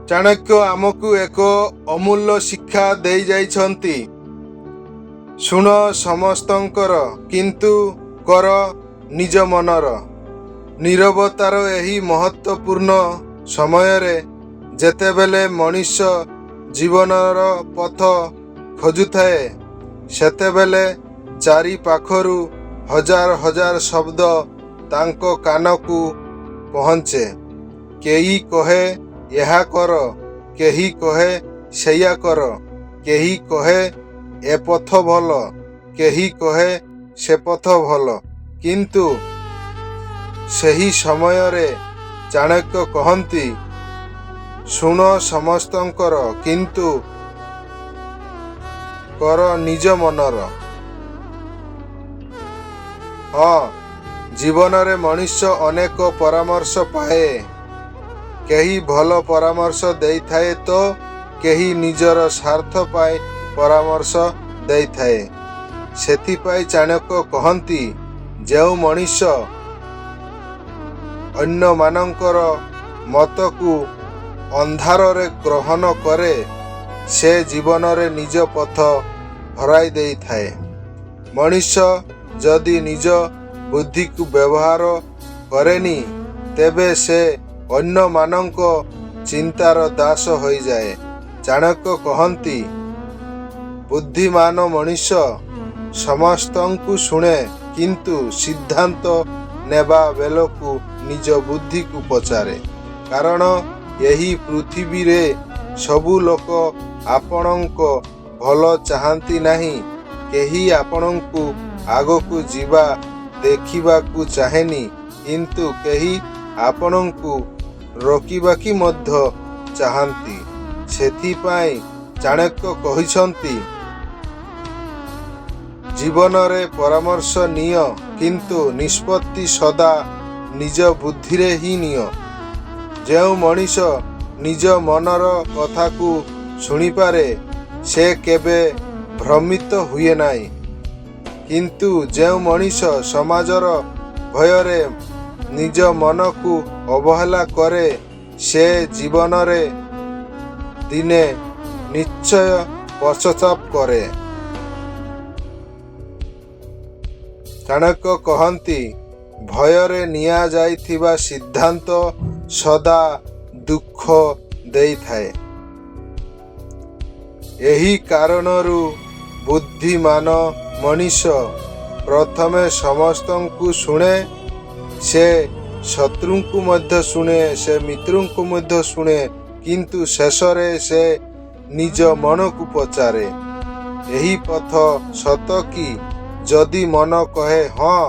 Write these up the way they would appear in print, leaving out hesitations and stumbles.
ଚାଣକ୍ୟ ଆମକୁ ଏକ ଅମୂଲ୍ୟ ଶିକ୍ଷା ଦେଇ ଯାଇଛନ୍ତି। ଶୁଣ ସମସ୍ତଙ୍କର, କିନ୍ତୁ କର ନିଜ ମନର। ନୀରବତାର ଏହି ମହତ୍ତ୍ୱପୂର୍ଣ୍ଣ ସମୟରେ ଯେତେବେଳେ ମଣିଷ ଜୀବନର ପଥ ଖୋଜୁଥାଏ, ସେତେବେଳେ ଚାରି ପାଖରୁ ହଜାର ହଜାର ଶବ୍ଦ ତାଙ୍କ କାନକୁ ପହଞ୍ଚେ। କେହି କହେ ଏହା କର, କେହି କହେ ସେଇଆ କର, କେହି କହେ ଏ ପଥ ଭଲ, କେହି କହେ ସେ ପଥ ଭଲ। କିନ୍ତୁ ସେହି ସମୟରେ ଚାଣକ୍ୟ କହନ୍ତି, ଶୁଣ ସମସ୍ତଙ୍କର, କିନ୍ତୁ କର ନିଜ ମନର। ହଁ, ଜୀବନରେ ମଣିଷ ଅନେକ ପରାମର୍ଶ ପାଏ। କେହି ଭଲ ପରାମର୍ଶ ଦେଇଥାଏ ତ କେହି ନିଜର ସ୍ୱାର୍ଥ ପାଇଁ ପରାମର୍ଶ ଦେଇଥାଏ। ସେଥିପାଇଁ ଚାଣକ୍ୟ କହନ୍ତି, ଯେଉଁ ମଣିଷ ଅନ୍ୟମାନଙ୍କର ମତକୁ ଅନ୍ଧାରରେ ଗ୍ରହଣ କରେ, ସେ ଜୀବନରେ ନିଜ ପଥ ହରାଇ ଦେଇଥାଏ। ମଣିଷ ଯଦି ନିଜ ବୁଦ୍ଧିକୁ ବ୍ୟବହାର କରେନି, ତେବେ ସେ ଅନ୍ୟମାନଙ୍କ ଚିନ୍ତାର ଦାସ ହୋଇଯାଏ। ଚାଣକ୍ୟ କହନ୍ତି, ବୁଦ୍ଧିମାନ ମଣିଷ ସମସ୍ତଙ୍କୁ ଶୁଣେ, କିନ୍ତୁ ସିଦ୍ଧାନ୍ତ ନେବା ବେଳକୁ ନିଜ ବୁଦ୍ଧିକୁ ପଚାରେ। କାରଣ ଏହି ପୃଥିବୀରେ ସବୁ ଲୋକ ଆପଣଙ୍କ ଭଲ ଚାହାନ୍ତି ନାହିଁ। କେହି ଆପଣଙ୍କୁ ଆଗକୁ ଯିବା ଦେଖିବାକୁ ଚାହେଁନି, କିନ୍ତୁ କେହି ଆପଣଙ୍କୁ ରୋକିବାକୁ ମଧ୍ୟ ଚାହାନ୍ତି। ସେଥିପାଇଁ ଚାଣକ୍ୟ କହିଛନ୍ତି, ଜୀବନରେ ପରାମର୍ଶ ନିଅ, କିନ୍ତୁ ନିଷ୍ପତ୍ତି ସଦା ନିଜ ବୁଦ୍ଧିରେ ହିଁ ନିଅ। ଯେଉଁ ମଣିଷ ନିଜ ମନର କଥାକୁ ଶୁଣିପାରେ, ସେ କେବେ ଭ୍ରମିତ ହୁଏ ନାହିଁ। କିନ୍ତୁ ଯେଉଁ ମଣିଷ ସମାଜର ଭୟରେ ନିଜ ମନକୁ ଅବହେଳା କରେ, ସେ ଜୀବନରେ ଦିନେ ନିଶ୍ଚୟ ପଶ୍ଚାତାପ କରେ। ଚାଣକ୍ୟ କହନ୍ତି, ଭୟରେ ନିଆଯାଇଥିବା ସିଦ୍ଧାନ୍ତ ସଦା ଦୁଃଖ ଦେଇଥାଏ। ଏହି କାରଣରୁ ବୁଦ୍ଧିମାନ ମଣିଷ ପ୍ରଥମେ ସମସ୍ତଙ୍କୁ ଶୁଣେ। ସେ ଶତ୍ରୁଙ୍କୁ ମଧ୍ୟ ଶୁଣେ, ସେ ମିତ୍ରଙ୍କୁ ମଧ୍ୟ ଶୁଣେ, କିନ୍ତୁ ଶେଷରେ ସେ ନିଜ ମନକୁ ପଚାରେ, ଏହି ପଥ ସତ କି? ଯଦି ମନ କହେ ହଁ,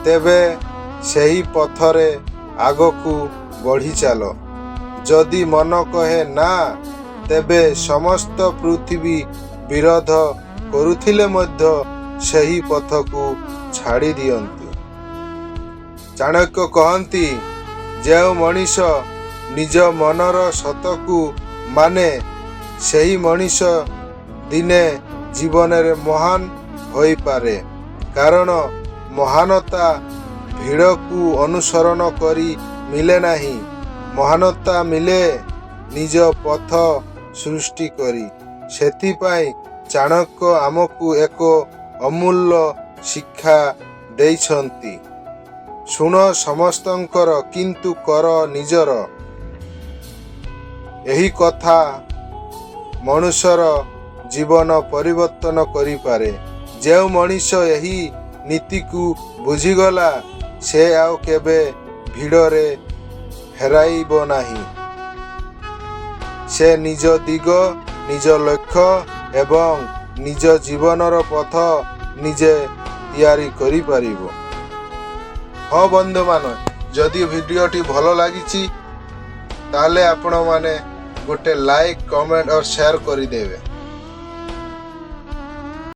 ତେବେ ସେହି ପଥରେ ଆଗକୁ ବଢ଼ିଚାଲ। ଯଦି ମନ କହେ ନା, ତେବେ ସମସ୍ତ ପୃଥିବୀ ବିରୋଧ କରୁଥିଲେ ମଧ୍ୟ ସେହି ପଥକୁ ଛାଡ଼ି ଦିଅନ୍ତୁ। ଚାଣକ୍ୟ କହନ୍ତି, ଯେଉଁ ମଣିଷ ନିଜ ମନର ସତକୁ ମାନେ, ସେହି ମଣିଷ ଦିନେ ଜୀବନରେ ମହାନ ହୋଇପାରେ। କାରଣ ମହାନତା ଭିଡ଼କୁ ଅନୁସରଣ କରି ମିଳେ ନାହିଁ, ମହାନତା ମିଳେ ନିଜ ପଥ ସୃଷ୍ଟି କରି। ସେଥିପାଇଁ ଚାଣକ୍ୟ ଆମକୁ ଏକ ଅମୂଲ୍ୟ ଶିକ୍ଷା ଦେଇଛନ୍ତି, ଶୁଣ ସମସ୍ତଙ୍କର, କିନ୍ତୁ କର ନିଜର। ଏହି କଥା ମନୁଷ୍ୟର ଜୀବନ ପରିବର୍ତ୍ତନ କରିପାରେ। ଯେଉଁ ମଣିଷ ଏହି ନୀତିକୁ ବୁଝିଗଲା, ସେ ଆଉ କେବେ ଭିଡ଼ରେ ହେରାଇବ ନାହିଁ। ସେ ନିଜ ଦିଗ, ନିଜ ଲକ୍ଷ୍ୟ ଏବଂ ନିଜ ଜୀବନର ପଥ ନିଜେ ତିଆରି କରିପାରିବ। ହଁ ବନ୍ଧୁମାନେ, ଯଦି ଭିଡ଼ିଓଟି ଭଲ ଲାଗିଛି, ତାହେଲେ ଆପଣମାନେ ଗୋଟେ ଲାଇକ୍, କମେଣ୍ଟ ଓ ସେୟାର କରିଦେବେ।